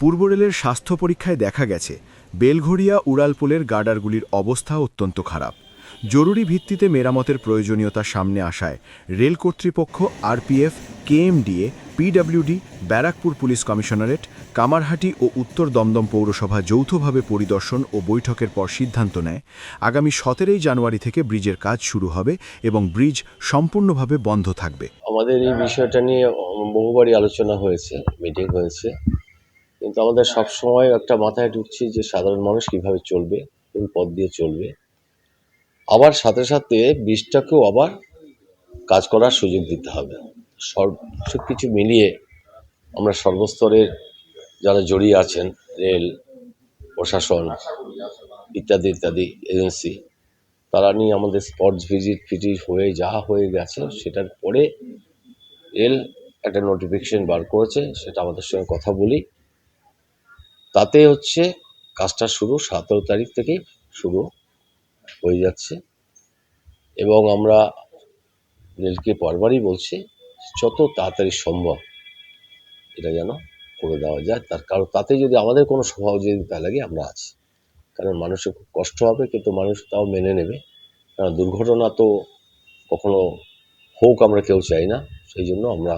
পূর্ব রেলের স্বাস্থ্য পরীক্ষায় দেখা গেছে বেলঘড়িয়া উড়ালপুলের গার্ডারগুলির অবস্থা অত্যন্ত খারাপ। জরুরি ভিত্তিতে মেরামতের প্রয়োজনীয়তা সামনে আসায় রেল কর্তৃপক্ষ, RPF, KMDA, PWD, Barrackpore police commissionerate, Kamarhati ও উত্তর দমদম পৌরসভা যৌথভাবে পরিদর্শন ও বৈঠকের পর সিদ্ধান্ত নেয় আগামী 17 জানুয়ারি থেকে ব্রিজের কাজ শুরু হবে এবং ব্রিজ সম্পূর্ণভাবে বন্ধ থাকবে। আমাদের এই বিষয়টা নিয়ে বহুবারই আলোচনা হয়েছে, মিটিং হয়েছে, কিন্তু আমাদের সবসময় একটা মাথায় ঢুকছে যে সাধারণ মানুষ কিভাবে চলবে, কোন পথ দিয়ে চলবে। আবার সাথে সাথে ব্রিজটাকেও আবার কাজ করার সুযোগ দিতে হবে। সব কিছু মিলিয়ে আমরা সর্বস্তরের যারা জড়িয়ে আছেন, রেল প্রশাসন ইত্যাদি ইত্যাদি এজেন্সি, তারা নিয়ে আমাদের স্পট ভিজিট হয়ে যা হয়ে গেছে সেটার পরে রেল একটা নোটিফিকেশন বার করেছে, সেটা আমাদের সঙ্গে কথা বলি। তাতে হচ্ছে কাজটা শুরু 17 তারিখ থেকে শুরু হয়ে যাচ্ছে এবং আমরা রেলকে বারবারই বলছি যত তাড়াতাড়ি সম্ভব এটা যেন করে দেওয়া যায়। তার কারণ তাতে যদি আমাদের কোনো সহযোগিতা লাগে আমরা আছি, কারণ মানুষের খুব কষ্ট হবে, কিন্তু মানুষ তাও মেনে নেবে। কারণ দুর্ঘটনা তো কখনো হোক আমরা কেউ চাই না, সেই জন্য আমরা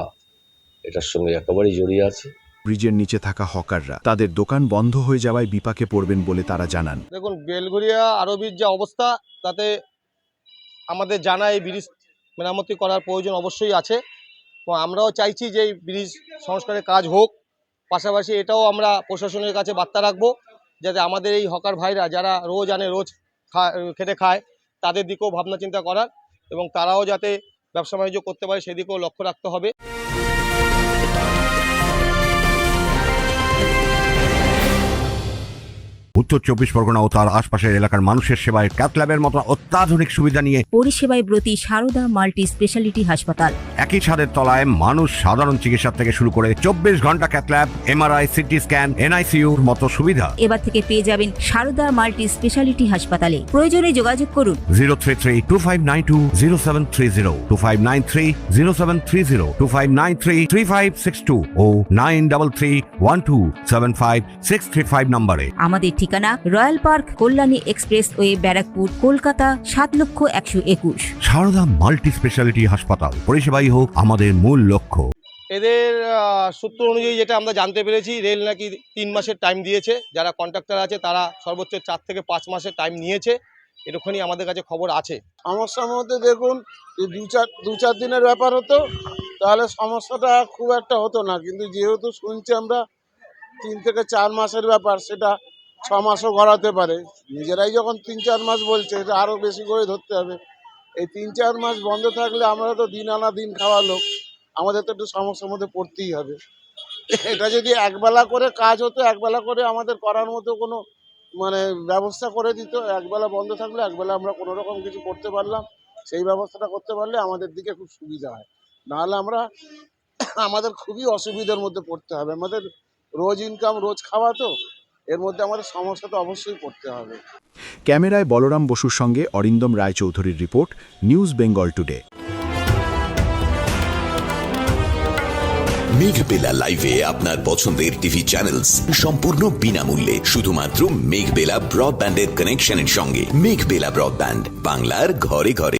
এটার সঙ্গে একেবারেই জড়িয়ে আছি। ব্রিজের নিচে থাকা হকাররা তাদের দোকান বন্ধ হয়ে যাওয়ায় বিপাকে পড়বেন বলে তারা জানান। দেখুন, বেলঘড়িয়া আরবির যে অবস্থা, তাতে আমাদের জানা এই ব্রিজ মেরামতি করার প্রয়োজন অবশ্যই আছে এবং আমরাও চাইছি যে এই ব্রিজ সংস্কারের কাজ হোক। পাশাপাশি এটাও আমরা প্রশাসনের কাছে বার্তা রাখবো যাতে আমাদের এই হকার ভাইরা যারা রোজ আনে রোজ খেটে খায়, তাদের দিকেও ভাবনা চিন্তা করার এবং তারাও যাতে ব্যবসা বাণিজ্য করতে পারে সেদিকেও লক্ষ্য রাখতে হবে। উত্তর 24 পরগনা ও তার আশপাশের এলাকার মানুষের সেবায় ক্যাথ ল্যাবের মতো অত্যাধুনিক সুবিধা নিয়ে পরিষেবায় ব্রতী সারদা মাল্টি স্পেশালিটি হাসপাতাল। একই ছাদের তলায় মানুষ সাধারণ চিকিৎসা থেকে শুরু করে 24 ঘন্টা cath lab, MRI, CT scan, এনআইসিইউর মতো সুবিধা এবার থেকে পেয়ে যাবেন সারদা মাল্টি স্পেশালিটি হাসপাতালে। প্রয়োজনে যোগাযোগ করুন 033-2592-0730, 2593-0730, 2593-3562 ও 9331275635 নম্বরে। আমাদের ঠিকানা royal park, Kalyani expressway, Barrackpore, Kolkata 7,01,21। Sarada multi speciality হাসপাতাল, পরিষেবাই হোক আমাদের মূল লক্ষ্য। এদের সূত্র অনুযায়ী যেটা আমরা জানতে পেরেছি, রেল নাকি 3 মাসের টাইম দিয়েছে, যারা কন্ট্রাক্টর আছে তারা সর্বোচ্চ 4 থেকে 5 মাসের টাইম নিয়েছে, এটুখানি আমাদের কাছে খবর আছে। সমস্যার মধ্যে দেখুন, দু চার দিনের ব্যাপার হতো তাহলে সমস্যাটা খুব একটা হতো না, কিন্তু যেহেতু শুনছি আমরা 3 থেকে 4 মাসের ব্যাপার, সেটা 6 মাসও গড়াতে পারে। নিজেরাই যখন 3-4 মাস বলছে, এটা আরও বেশি করে ধরতে হবে। এই 3-4 মাস বন্ধ থাকলে আমরা তো দিন আনা দিন খাওয়া লোক, আমাদের তো একটু সমস্যার মধ্যে পড়তেই হবে। এটা যদি একবেলা করে কাজ হতো, একবেলা করে আমাদের করার মতো কোনো ব্যবস্থা করে দিত, একবেলা বন্ধ থাকলে একবেলা আমরা কোনো রকম কিছু করতে পারলাম, সেই ব্যবস্থাটা করতে পারলে আমাদের দিকে খুব সুবিধা হয়। নাহলে আমাদের খুবই অসুবিধার মধ্যে পড়তে হবে। আমাদের রোজ ইনকাম, রোজ খাওয়া, তো এর মধ্যে আমাদের সমস্যা তো অবশ্যই পড়তে হবে। ক্যামেরায় বলরাম বসুর সঙ্গে অরিন্দম রায়চৌধুরীর report, news Bengal today. Meghbela লাইভে আপনার পছন্দের টিভি চ্যানেলস সম্পূর্ণ বিনামূল্যে, শুধুমাত্র মেঘবেলা ব্রডব্যান্ডের কানেকশনের সঙ্গে। মেঘবেলা ব্রডব্যান্ড, বাংলার ঘরে ঘরে।